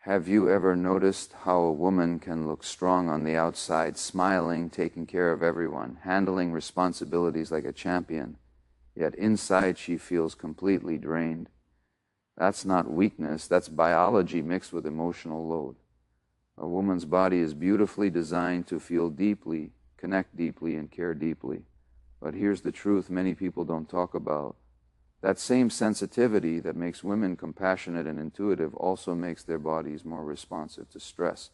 Have you ever noticed how a woman can look strong on the outside, smiling, taking care of everyone, handling responsibilities like a champion, yet inside she feels completely drained? That's not weakness, that's biology mixed with emotional load. A woman's body is beautifully designed to feel deeply, connect deeply, and care deeply. But here's the truth many people don't talk about. That same sensitivity that makes women compassionate and intuitive also makes their bodies more responsive to stress.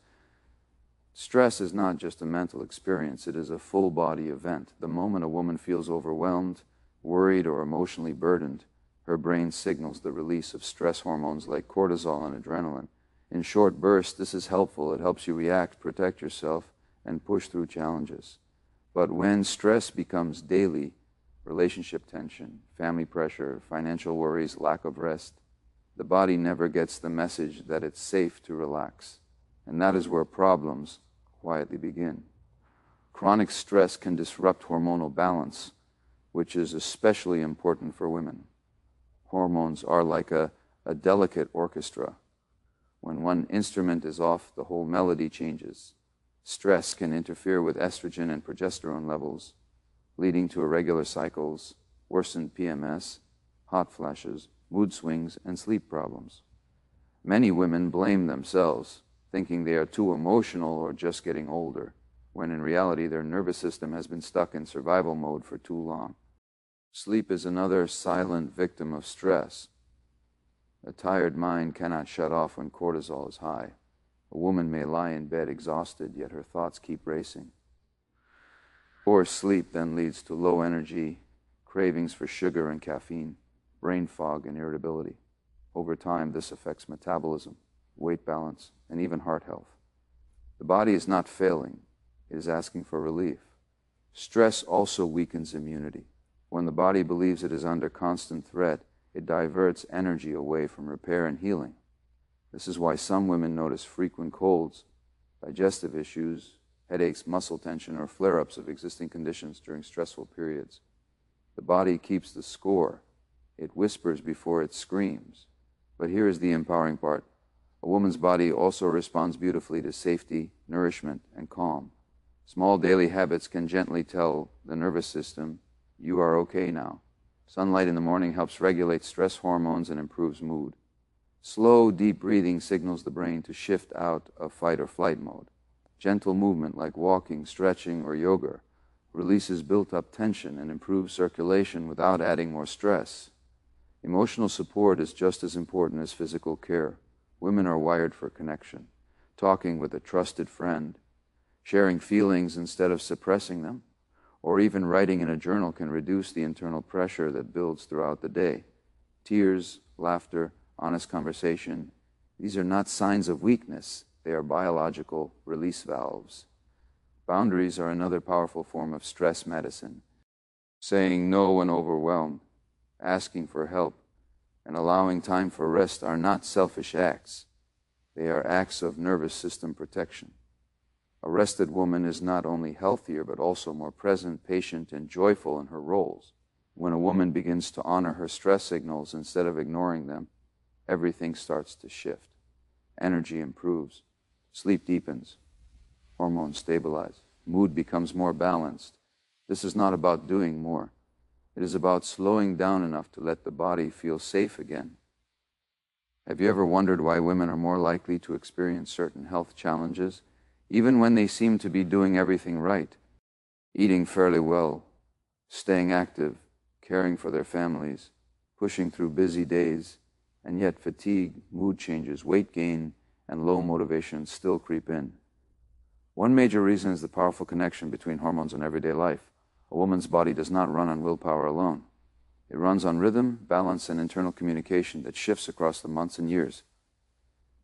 Stress is not just a mental experience, it is a full-body event. The moment a woman feels overwhelmed, worried, or emotionally burdened, her brain signals the release of stress hormones like cortisol and adrenaline. In short bursts, this is helpful. It helps you react, protect yourself, and push through challenges. But when stress becomes daily, relationship tension, family pressure, financial worries, lack of rest, the body never gets the message that it's safe to relax. And that is where problems quietly begin. Chronic stress can disrupt hormonal balance, which is especially important for women. Hormones are like a delicate orchestra. When one instrument is off, the whole melody changes. Stress can interfere with estrogen and progesterone levels, leading to irregular cycles, worsened PMS, hot flashes, mood swings, and sleep problems. Many women blame themselves, thinking they are too emotional or just getting older, when in reality their nervous system has been stuck in survival mode for too long. Sleep is another silent victim of stress. A tired mind cannot shut off when cortisol is high. A woman may lie in bed exhausted, yet her thoughts keep racing. Poor sleep then leads to low energy, cravings for sugar and caffeine, brain fog and irritability. Over time, this affects metabolism, weight balance, and even heart health. The body is not failing, it is asking for relief. Stress also weakens immunity. When the body believes it is under constant threat, it diverts energy away from repair and healing. This is why some women notice frequent colds, digestive issues, headaches, muscle tension, or flare-ups of existing conditions during stressful periods. The body keeps the score. It whispers before it screams. But here is the empowering part. A woman's body also responds beautifully to safety, nourishment, and calm. Small daily habits can gently tell the nervous system, you are okay now. Sunlight in the morning helps regulate stress hormones and improves mood. Slow, deep breathing signals the brain to shift out of fight or flight mode. Gentle movement like walking, stretching, or yoga releases built-up tension and improves circulation without adding more stress. Emotional support is just as important as physical care. Women are wired for connection. Talking with a trusted friend, sharing feelings instead of suppressing them, or even writing in a journal can reduce the internal pressure that builds throughout the day. Tears, laughter, honest conversation, these are not signs of weakness. They are biological release valves. Boundaries are another powerful form of stress medicine. Saying no when overwhelmed, asking for help, and allowing time for rest are not selfish acts. They are acts of nervous system protection. A rested woman is not only healthier, but also more present, patient, and joyful in her roles. When a woman begins to honor her stress signals instead of ignoring them, everything starts to shift. Energy improves, sleep deepens, hormones stabilize, mood becomes more balanced. This is not about doing more. It is about slowing down enough to let the body feel safe again. Have you ever wondered why women are more likely to experience certain health challenges, even when they seem to be doing everything right? Eating fairly well, staying active, caring for their families, pushing through busy days, and yet fatigue, mood changes, weight gain, and low motivation still creep in. One major reason is the powerful connection between hormones and everyday life. A woman's body does not run on willpower alone. It runs on rhythm, balance, and internal communication that shifts across the months and years.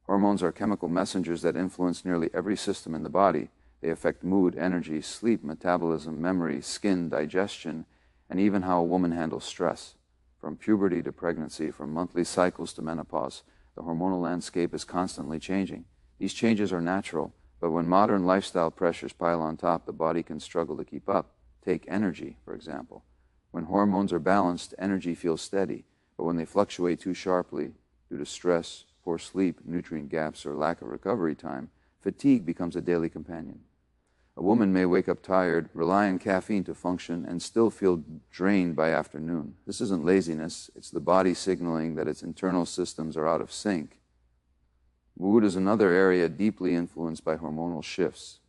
Hormones are chemical messengers that influence nearly every system in the body. They affect mood, energy, sleep, metabolism, memory, skin, digestion, and even how a woman handles stress. From puberty to pregnancy, from monthly cycles to menopause, the hormonal landscape is constantly changing. These changes are natural, but when modern lifestyle pressures pile on top, the body can struggle to keep up. Take energy, for example. When hormones are balanced, energy feels steady, but when they fluctuate too sharply due to stress, poor poor sleep, nutrient gaps, or lack of recovery time, fatigue becomes a daily companion. A woman may wake up tired, rely on caffeine to function, and still feel drained by afternoon. This isn't laziness, it's the body signaling that its internal systems are out of sync. Mood is another area deeply influenced by hormonal shifts.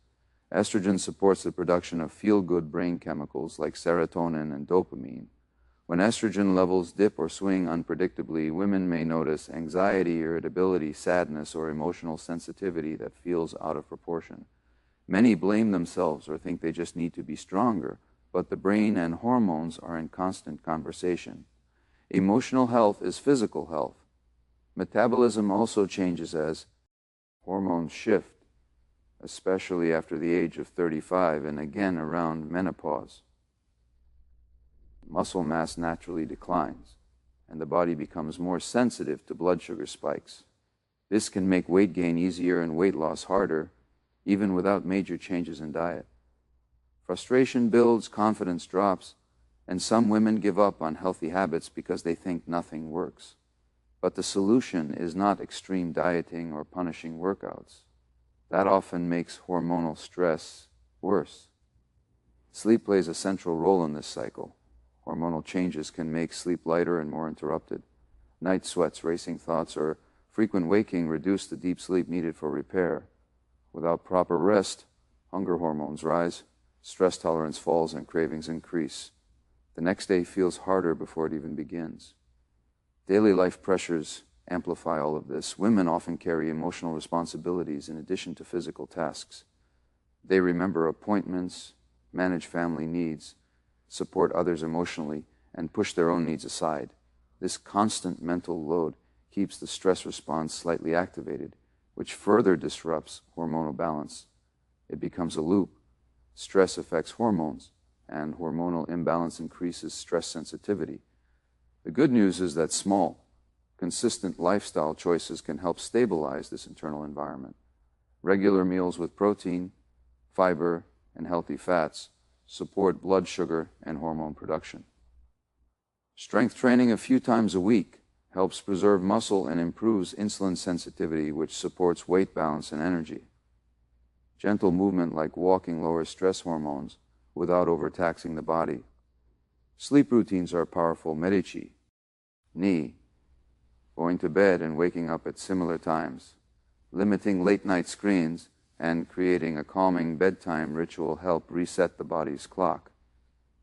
Estrogen supports the production of feel-good brain chemicals like serotonin and dopamine. When estrogen levels dip or swing unpredictably, women may notice anxiety, irritability, sadness, or emotional sensitivity that feels out of proportion. Many blame themselves or think they just need to be stronger, but the brain and hormones are in constant conversation. Emotional health is physical health. Metabolism also changes as hormones shift, especially after the age of 35 and again around menopause. Muscle mass naturally declines, and the body becomes more sensitive to blood sugar spikes. This can make weight gain easier and weight loss harder, even without major changes in diet. Frustration builds, confidence drops, and some women give up on healthy habits because they think nothing works. But the solution is not extreme dieting or punishing workouts. That often makes hormonal stress worse. Sleep plays a central role in this cycle. Hormonal changes can make sleep lighter and more interrupted. Night sweats, racing thoughts, or frequent waking reduce the deep sleep needed for repair. Without proper rest, hunger hormones rise, stress tolerance falls, and cravings increase. The next day feels harder before it even begins. Daily life pressures amplify all of this. Women often carry emotional responsibilities in addition to physical tasks. They remember appointments, manage family needs, support others emotionally, and push their own needs aside. This constant mental load keeps the stress response slightly activated, which further disrupts hormonal balance. It becomes a loop. Stress affects hormones, and hormonal imbalance increases stress sensitivity. The good news is that small, consistent lifestyle choices can help stabilize this internal environment. Regular meals with protein, fiber, and healthy fats support blood sugar and hormone production. Strength training a few times a week helps preserve muscle and improves insulin sensitivity, which supports weight balance and energy. Gentle movement like walking lowers stress hormones without overtaxing the body. Sleep routines are powerful. Medici, knee, going to bed and waking up at similar times, limiting late-night screens, and creating a calming bedtime ritual help reset the body's clock.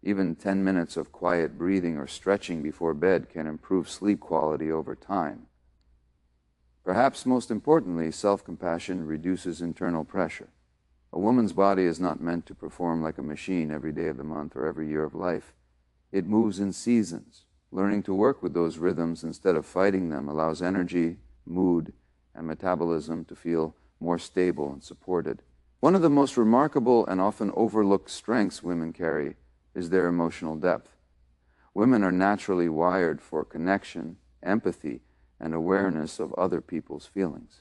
Even 10 minutes of quiet breathing or stretching before bed can improve sleep quality over time. Perhaps most importantly, self-compassion reduces internal pressure. A woman's body is not meant to perform like a machine every day of the month or every year of life. It moves in seasons. Learning to work with those rhythms instead of fighting them allows energy, mood, and metabolism to feel more stable and supported. One of the most remarkable and often overlooked strengths women carry is their emotional depth. Women are naturally wired for connection, empathy, and awareness of other people's feelings.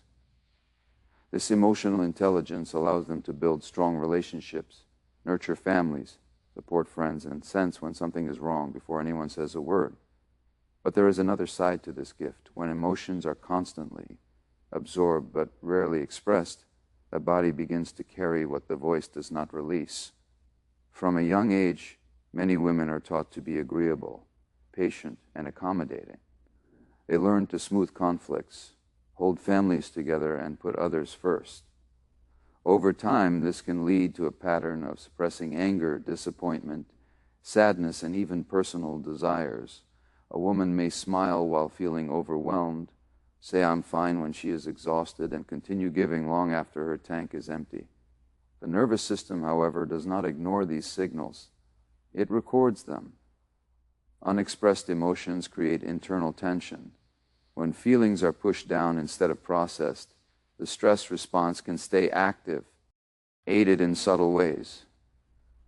This emotional intelligence allows them to build strong relationships, nurture families, support friends, and sense when something is wrong before anyone says a word. But there is another side to this gift. When emotions are constantly absorbed but rarely expressed, the body begins to carry what the voice does not release. From a young age, many women are taught to be agreeable, patient, and accommodating. They learn to smooth conflicts, hold families together, and put others first. Over time, this can lead to a pattern of suppressing anger, disappointment, sadness, and even personal desires. A woman may smile while feeling overwhelmed, say "I'm fine" when she is exhausted, and continue giving long after her tank is empty. The nervous system, however, does not ignore these signals. It records them. Unexpressed emotions create internal tension. When feelings are pushed down instead of processed, the stress response can stay active, aided in subtle ways.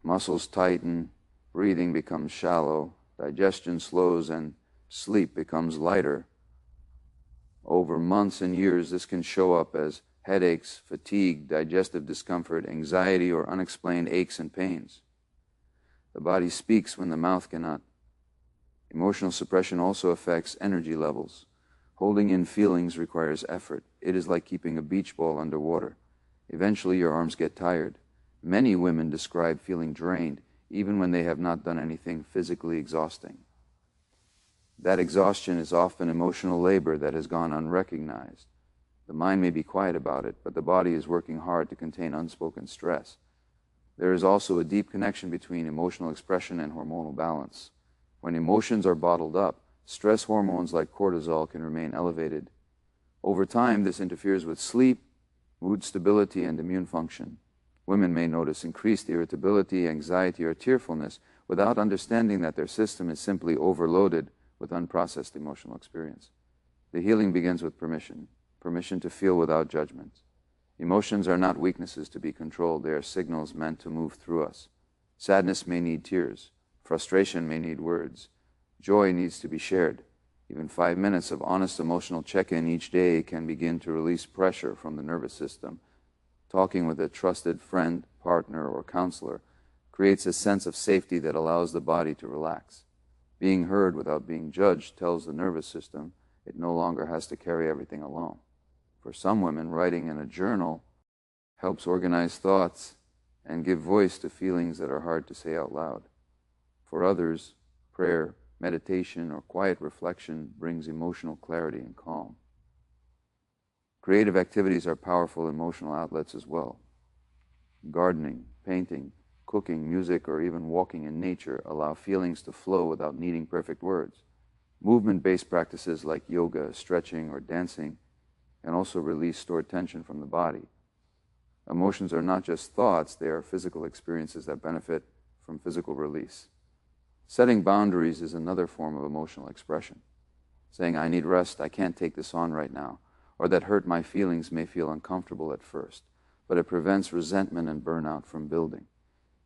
Muscles tighten, breathing becomes shallow, digestion slows, and sleep becomes lighter. Over months and years, this can show up as headaches, fatigue, digestive discomfort, anxiety, or unexplained aches and pains. The body speaks when the mouth cannot. Emotional suppression also affects energy levels. Holding in feelings requires effort. It is like keeping a beach ball underwater. Eventually your arms get tired. Many women describe feeling drained, even when they have not done anything physically exhausting. That exhaustion is often emotional labor that has gone unrecognized. The mind may be quiet about it, but the body is working hard to contain unspoken stress. There is also a deep connection between emotional expression and hormonal balance. When emotions are bottled up, stress hormones like cortisol can remain elevated. Over time, this interferes with sleep, mood stability, and immune function. Women may notice increased irritability, anxiety, or tearfulness without understanding that their system is simply overloaded with unprocessed emotional experience. The healing begins with permission to feel without judgment. Emotions are not weaknesses to be controlled. They are signals meant to move through us. Sadness may need tears. Frustration may need words. Joy needs to be shared. Even 5 minutes of honest emotional check-in each day can begin to release pressure from the nervous system. Talking with a trusted friend, partner, or counselor creates a sense of safety that allows the body to relax. Being heard without being judged tells the nervous system it no longer has to carry everything alone. For some women, writing in a journal helps organize thoughts and give voice to feelings that are hard to say out loud. For others, prayer, meditation, or quiet reflection brings emotional clarity and calm. Creative activities are powerful emotional outlets as well. Gardening, painting, cooking, music, or even walking in nature allow feelings to flow without needing perfect words. Movement-based practices like yoga, stretching, or dancing can also release stored tension from the body. Emotions are not just thoughts, they are physical experiences that benefit from physical release. Setting boundaries is another form of emotional expression. Saying, I need rest, I can't take this on right now, or that hurt my feelings may feel uncomfortable at first, but it prevents resentment and burnout from building.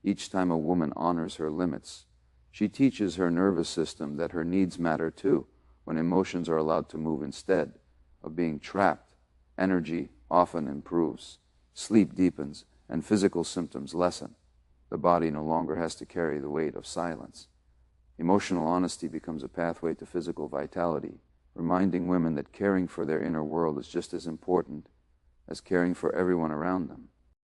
Each time a woman honors her limits, she teaches her nervous system that her needs matter too. When emotions are allowed to move instead of being trapped, energy often improves, sleep deepens, and physical symptoms lessen. The body no longer has to carry the weight of silence. Emotional honesty becomes a pathway to physical vitality, reminding women that caring for their inner world is just as important as caring for everyone around them.